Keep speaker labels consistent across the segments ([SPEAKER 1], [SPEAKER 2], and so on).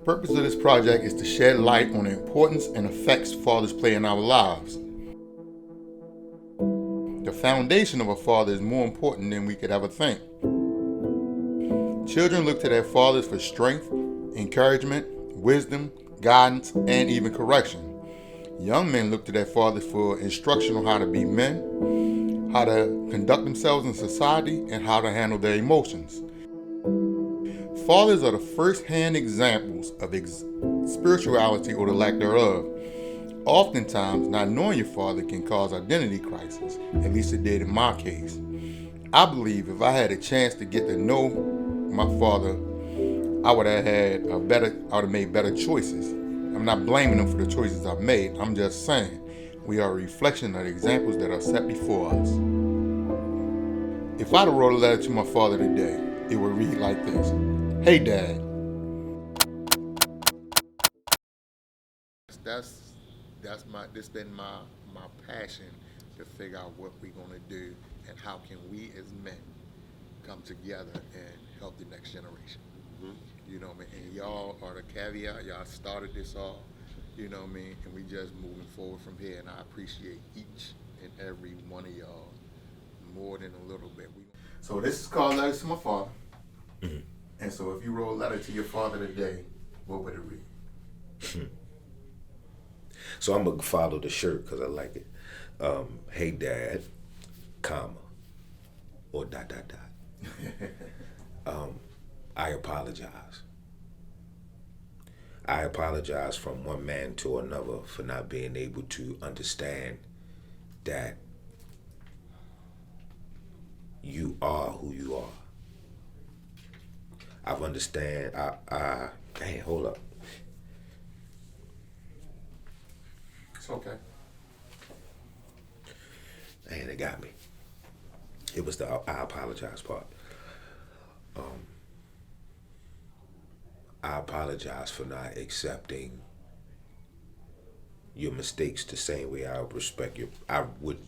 [SPEAKER 1] The purpose of this project is to shed light on the importance and effects fathers play in our lives. The foundation of a father is more important than we could ever think. Children look to their fathers for strength, encouragement, wisdom, guidance, and even correction. Young men look to their fathers for instruction on how to be men, how to conduct themselves in society, and how to handle their emotions. Fathers are the first-hand examples of spirituality or the lack thereof. Oftentimes, not knowing your father can cause identity crisis. At least it did in my case. I believe if I had a chance to get to know my father, I would have made better choices. I'm not blaming them for the choices I've made. I'm just saying we are a reflection of the examples that are set before us. If I'd have wrote a letter to my father today, it would read like this. Hey, Dad. This been my passion to figure out what we're gonna do and how can we as men come together and help the next generation. Mm-hmm. You know what I mean? And y'all are the caveat. Y'all started this off. You know what I mean? And we just moving forward from here. And I appreciate each and every one of y'all more than a little bit. So this is called Letters to My Father. Mm-hmm. And so if you wrote a letter to your father today, what would it read?
[SPEAKER 2] So I'm gonna follow the shirt because I like it. Hey, Dad, comma, or ... I apologize. I apologize from one man to another for not being able to understand that you are who you are. I've understand. Hey, hold up.
[SPEAKER 1] It's okay.
[SPEAKER 2] Man, it got me. It was the I apologize part. I apologize for not accepting your mistakes the same way I would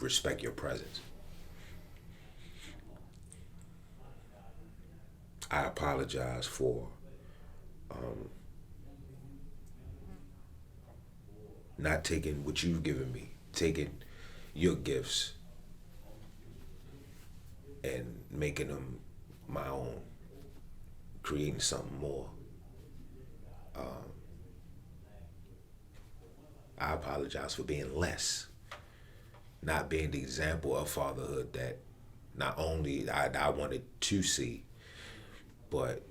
[SPEAKER 2] respect your presence. I apologize for not taking what you've given me, taking your gifts and making them my own, creating something more. I apologize for being less, not being the example of fatherhood that not only I wanted to see, but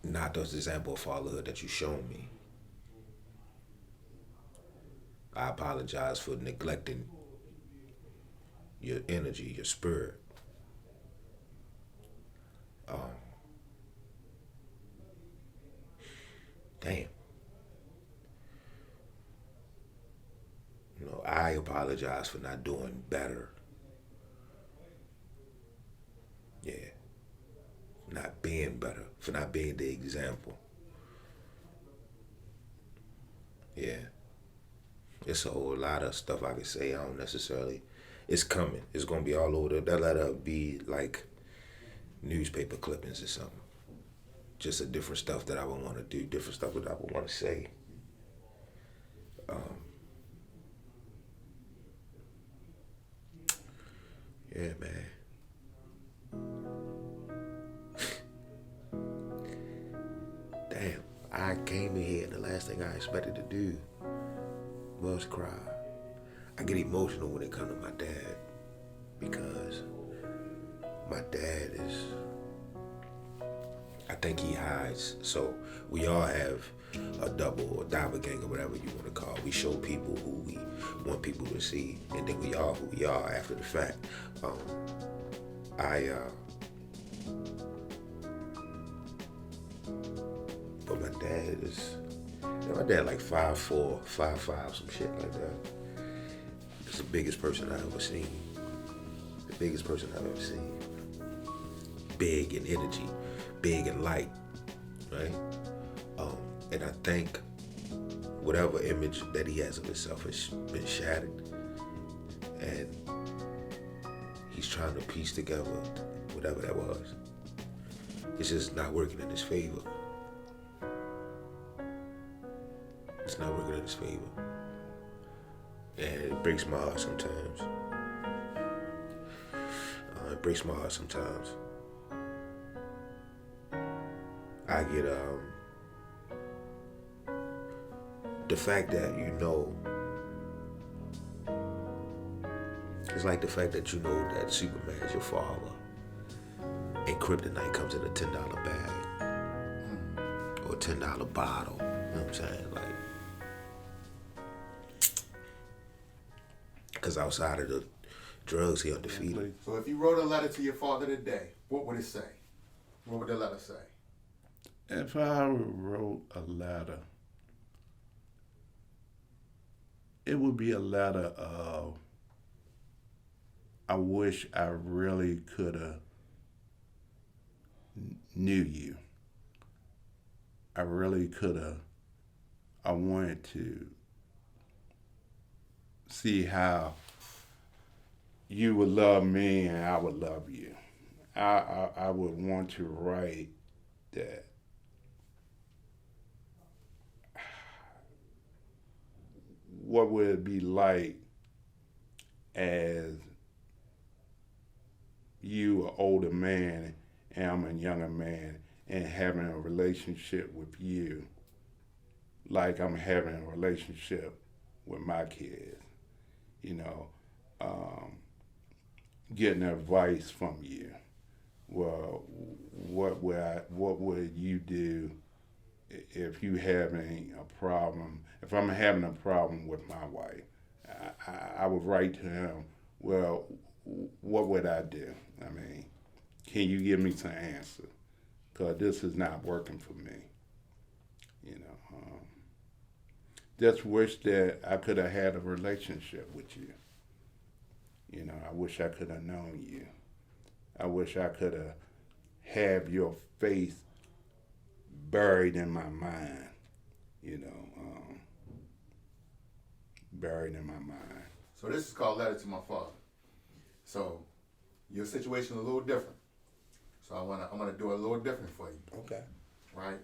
[SPEAKER 2] not the example of fatherhood that you've shown me. I apologize for neglecting your energy, your spirit. Damn. I apologize for not doing better. Yeah. Not being better, for not being the example. Yeah. It's a whole lot of stuff I could say. I don't necessarily. It's coming. It's going to be all over. That letter be like newspaper clippings or something. Just a different stuff that I would want to do, different stuff that I would want to say. Yeah, man. Damn, I came in here and the last thing I expected to do was cry. I get emotional when it comes to my dad because my dad is, I think he hides. So we all have a double or doppelganger, whatever you want to call it. We show people who we want people to see, and then we are who we are after the fact. But my dad like 5'4", 5'5", some shit like that. It's the biggest person I've ever seen. The biggest person I've ever seen. Big in energy, big in light, right? And I think whatever image that he has of himself has been shattered, and he's trying to piece together whatever that was. It's just not working in his favor. It's not working in his favor. And it breaks my heart sometimes. It breaks my heart sometimes. I get the fact that it's like the fact that you know that Superman is your father and kryptonite comes in a $10 bag or a $10 bottle. You know what I'm saying? Like, because outside of the drugs, he undefeated.
[SPEAKER 1] So if you wrote a letter to your father today, what would it say? What would the letter say?
[SPEAKER 3] If I wrote a letter, it would be a letter of, I wish I really could have knew you. I really could have. I wanted to see how you would love me and I would love you. I would want to write that. What would it be like as you, an older man, and I'm a younger man, and having a relationship with you like I'm having a relationship with my kids, getting advice from you. Well, what would you do if you having a problem? If I'm having a problem with my wife, I would write to him, well, what would I do? I mean, can you give me some answers? Because this is not working for me. Just wish that I could have had a relationship with you. I wish I could have known you. I wish I could have your face buried in my mind, buried in my mind.
[SPEAKER 1] So this is called Letter to My Father. So your situation is a little different. So I'm gonna do it a little different for you.
[SPEAKER 4] Okay.
[SPEAKER 1] Right?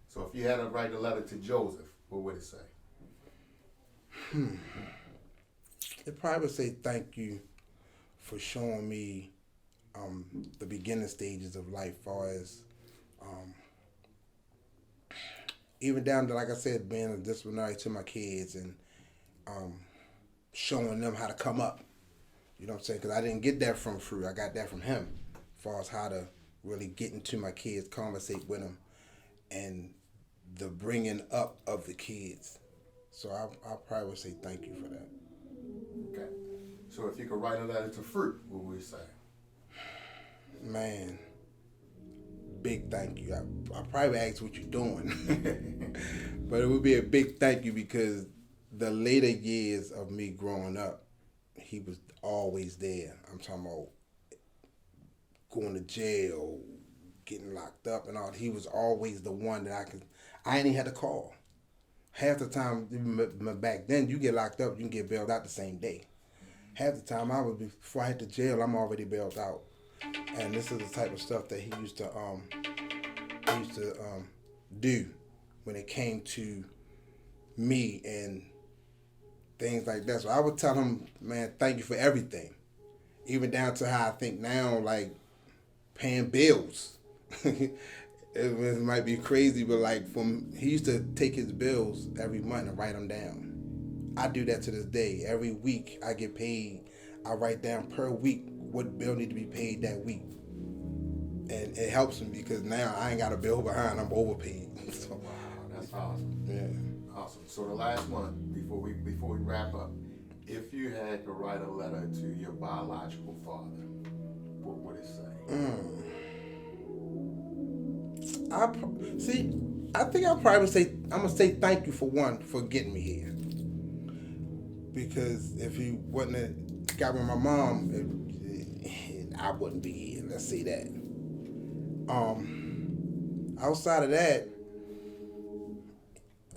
[SPEAKER 1] So if you had to write a letter to Joseph, what would it say?
[SPEAKER 4] It probably would say thank you for showing me the beginning stages of life, far as even down to, like I said, being a disciplinary to my kids and showing them how to come up. You know what I'm saying? Because I didn't get that from Fruit. I got that from him, as far as how to really get into my kids, conversate with them, and the bringing up of the kids. So I probably would say thank you for that.
[SPEAKER 1] Okay. So if you could write a letter to Fruit, what would it say?
[SPEAKER 4] Man, big thank you. I probably ask what you're doing, but it would be a big thank you because the later years of me growing up, he was always there. I'm talking about going to jail, getting locked up and all. He was always the one that I ain't even had to call. Half the time, back then, you get locked up, you can get bailed out the same day. Half the time, before I hit the jail, I'm already bailed out. And this is the type of stuff that he used to do when it came to me and things like that. So I would tell him, man, thank you for everything. Even down to how I think now, like paying bills. It might be crazy, but he used to take his bills every month and write them down. I do that to this day. Every week I get paid, I write down per week what bill need to be paid that week. And it helps me because now I ain't got a bill behind, I'm overpaid. So,
[SPEAKER 1] wow, that's awesome.
[SPEAKER 4] Yeah.
[SPEAKER 1] Awesome. So the last one, before we wrap up, if you had to write a letter to your biological father, what would it say?
[SPEAKER 4] I think I'll probably say, I'm going to say thank you for getting me here. Because if he wouldn't have got with my mom, I wouldn't be here, let's say that. Outside of that,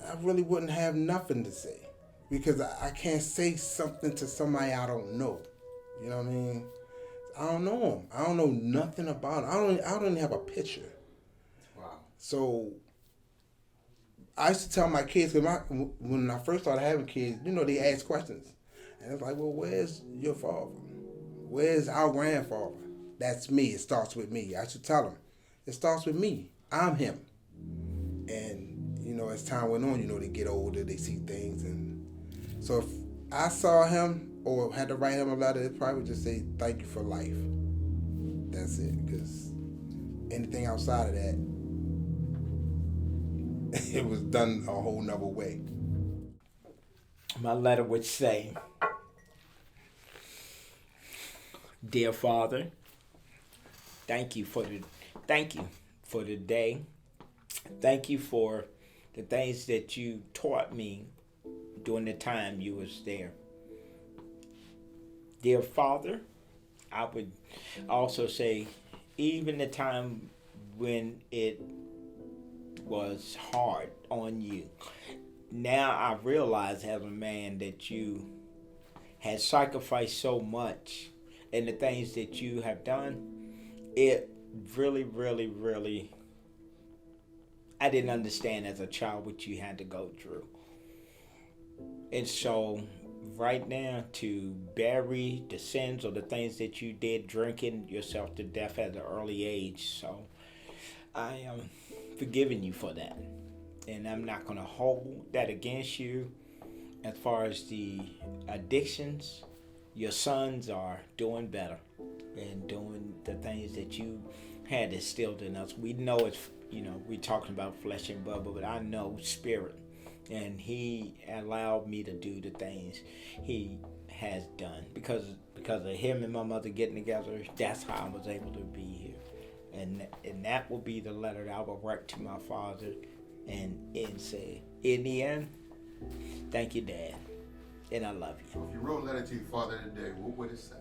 [SPEAKER 4] I really wouldn't have nothing to say. Because I can't say something to somebody I don't know. You know what I mean? I don't know him. I don't know nothing about him. I don't even have a picture.
[SPEAKER 1] Wow.
[SPEAKER 4] So I used to tell my kids, when I first started having kids, they ask questions. And it's like, well, where's your father? Where's our grandfather? That's me. It starts with me. I should tell them. It starts with me. I'm him. And, as time went on, they get older, they see things. And so if I saw him or had to write him a letter, it probably would just say, thank you for life. That's it. Because anything outside of that, it was done a whole nother way.
[SPEAKER 5] My letter would say, Dear Father, thank you for the day. Thank you for the things that you taught me during the time you was there. Dear Father, I would also say, even the time when it was hard on you, now I realize as a man that you had sacrificed so much, and the things that you have done, it really, really, really, I didn't understand as a child what you had to go through. And so right now, to bury the sins or the things that you did, drinking yourself to death at an early age, so I am forgiving you for that. And I'm not going to hold that against you. As far as the addictions, your sons are doing better and doing the things that you had instilled in us. We know it's, we're talking about flesh and blood, but I know spirit. And he allowed me to do the things he has done. Because of him and my mother getting together, that's how I was able to be here. And that will be the letter that I will write to my father and say, in the end, thank you, Dad. And I love you.
[SPEAKER 1] So if you wrote a letter to your father today, what would it say?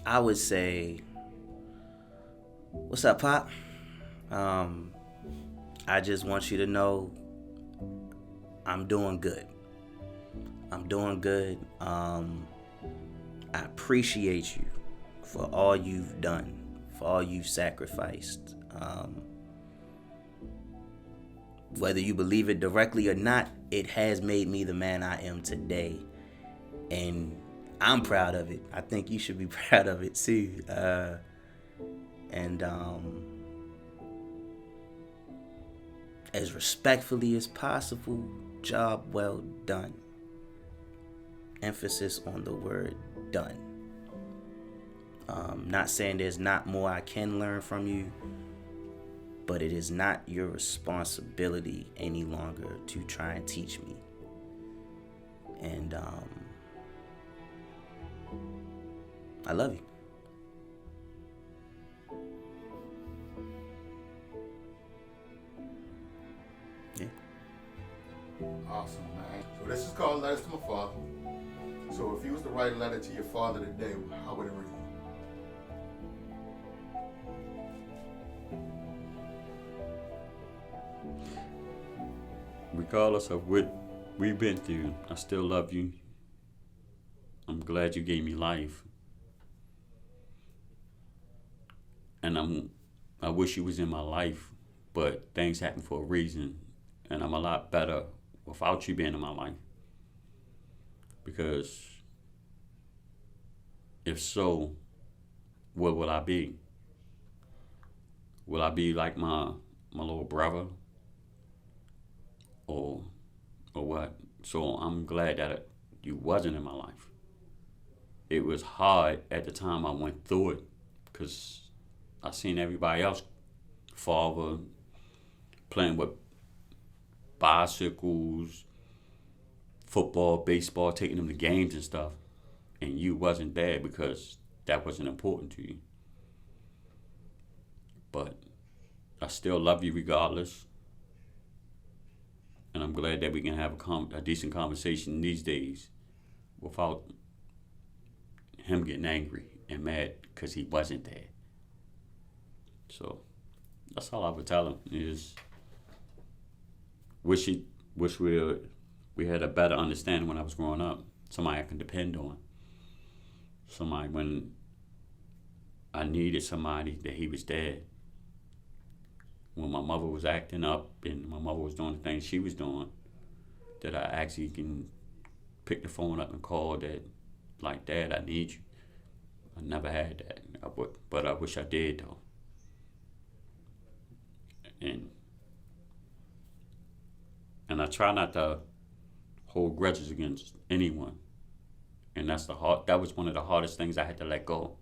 [SPEAKER 6] I would say, what's up, Pop? I just want you to know I'm doing good. I'm doing good. I appreciate you for all you've done, for all you've sacrificed. Whether you believe it directly or not, it has made me the man I am today. And I'm proud of it. I think you should be proud of it too. As respectfully as possible, job well done. Emphasis on the word done. Not saying there's not more I can learn from you, but it is not your responsibility any longer to try and teach me. And I love you. Yeah.
[SPEAKER 1] Awesome, man. So this is called Letters to My Father. So if you was to write a letter to your father today, how would it read?
[SPEAKER 7] Regardless of what we've been through, I still love you. I'm glad you gave me life. And I wish you was in my life, but things happen for a reason. And I'm a lot better without you being in my life. Because if so, what will I be? Will I be like my little brother? Or what? So I'm glad that you wasn't in my life. It was hard at the time I went through it because I seen everybody else, father, playing with bicycles, football, baseball, taking them to games and stuff. And you wasn't there because that wasn't important to you. But I still love you regardless. And I'm glad that we can have a decent conversation these days without him getting angry and mad because he wasn't there. So that's all I would tell him is wish we had a better understanding when I was growing up. Somebody I can depend on. Somebody when I needed somebody that he was there. when my mother was acting up and my mother was doing the things she was doing, that I actually can pick the phone up and call that, like, Dad, I need you. I never had that, but I wish I did, though. And I try not to hold grudges against anyone. And that was one of the hardest things I had to let go.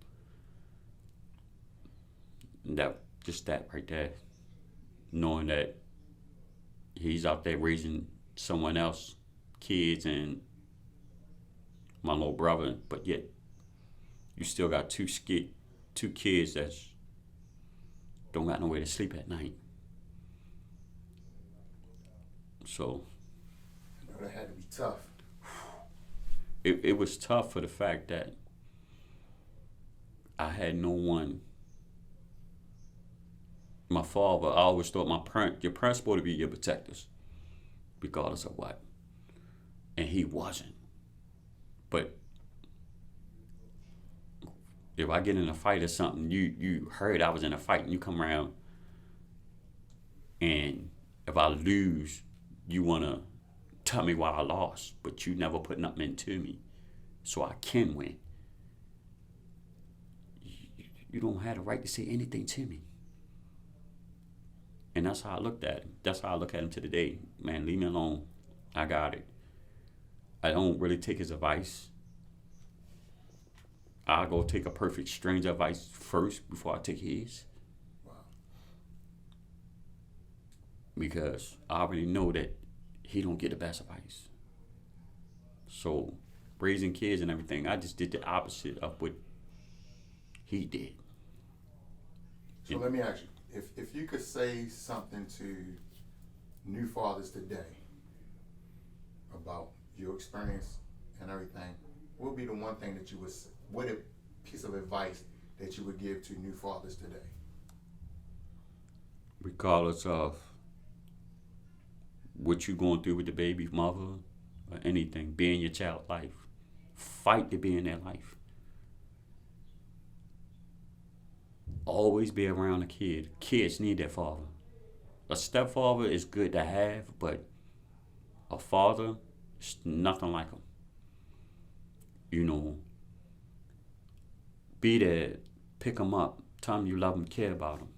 [SPEAKER 7] And that right there, knowing that he's out there raising someone else, kids, and my little brother, but yet you still got two kids that don't got nowhere to sleep at night. So
[SPEAKER 1] That had to be tough.
[SPEAKER 7] It was tough for the fact that I had no one. My father, I always thought your parents supposed to be your protectors, regardless of what. And he wasn't. But if I get in a fight or something, you heard I was in a fight and you come around, and if I lose, you want to tell me why I lost, but you never put nothing into me so I can win. You don't have the right to say anything to me. And that's how I looked at him. That's how I look at him to the day. Man, leave me alone. I got it. I don't really take his advice. I'll go take a perfect stranger advice first before I take his.
[SPEAKER 1] Wow.
[SPEAKER 7] Because I already know that he don't get the best advice. So raising kids and everything, I just did the opposite of what he did.
[SPEAKER 1] So let me ask you, if you could say something to new fathers today about your experience and everything, what would be the one thing that you would say? What a piece of advice that you would give to new fathers today?
[SPEAKER 7] Regardless of what you're going through with the baby mother or anything, be in your child's life. Fight to be in their life. Always be around a kid. Kids need their father. A stepfather is good to have, but a father is nothing like him. You know, be there, pick them up, tell them you love them, care about them.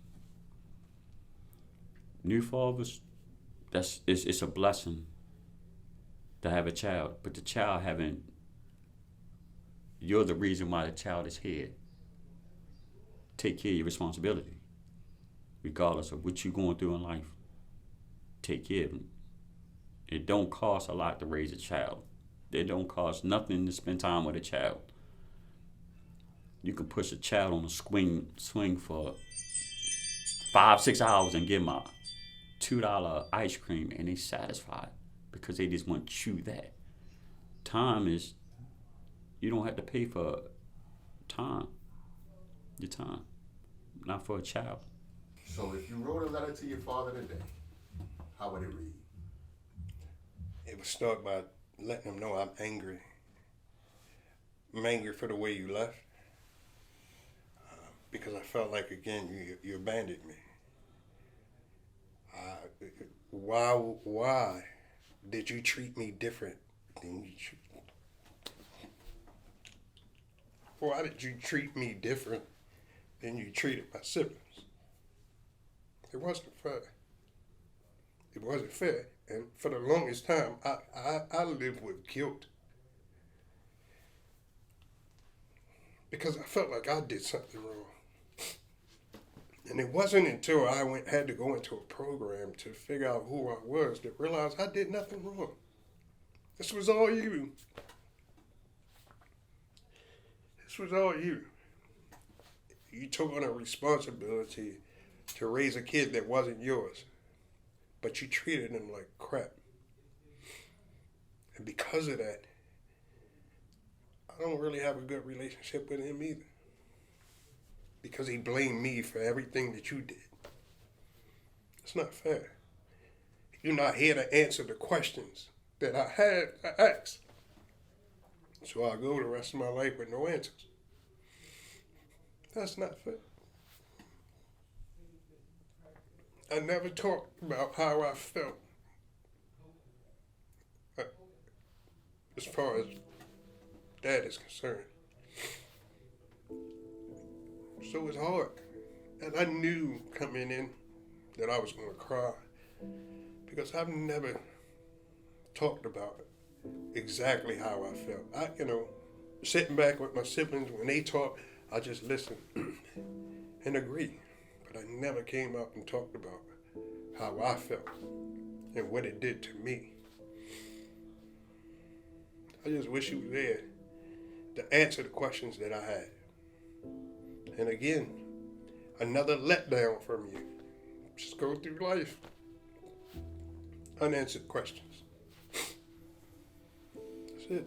[SPEAKER 7] New fathers, it's a blessing to have a child, but the child you're the reason why the child is here. Take care of your responsibility, regardless of what you're going through in life. Take care of them. It don't cost a lot to raise a child. It don't cost nothing to spend time with a child. You can push a child on a swing for 5-6 hours and give them a $2 ice cream and they satisfied because they just want to chew that. Time is, you don't have to pay for time. Your time. Not for a child.
[SPEAKER 1] So if you wrote a letter to your father today, how would it read?
[SPEAKER 4] It would start by letting him know I'm angry. I'm angry for the way you left. Because I felt like, again, you abandoned me. Why did you treat me different than you Why did you treat me different than you treated my siblings? It wasn't fair. It wasn't fair. And for the longest time, I lived with guilt. Because I felt like I did something wrong. And it wasn't until I had to go into a program to figure out who I was to realize I did nothing wrong. This was all you. This was all you. You took on a responsibility to raise a kid that wasn't yours, but you treated him like crap. And because of that, I don't really have a good relationship with him either. Because he blamed me for everything that you did. It's not fair. You're not here to answer the questions that I asked. So I'll go the rest of my life with no answers. That's not fair.
[SPEAKER 8] I never talked about how I felt. As far as that is concerned. So it's hard. And I knew coming in that I was going to cry because I've never talked about exactly how I felt. Sitting back with my siblings, when they talk, I just listen and agree. But I never came up and talked about how I felt and what it did to me. I just wish you were there to answer the questions that I had. And again, another letdown from you. Just go through life. Unanswered questions. That's it.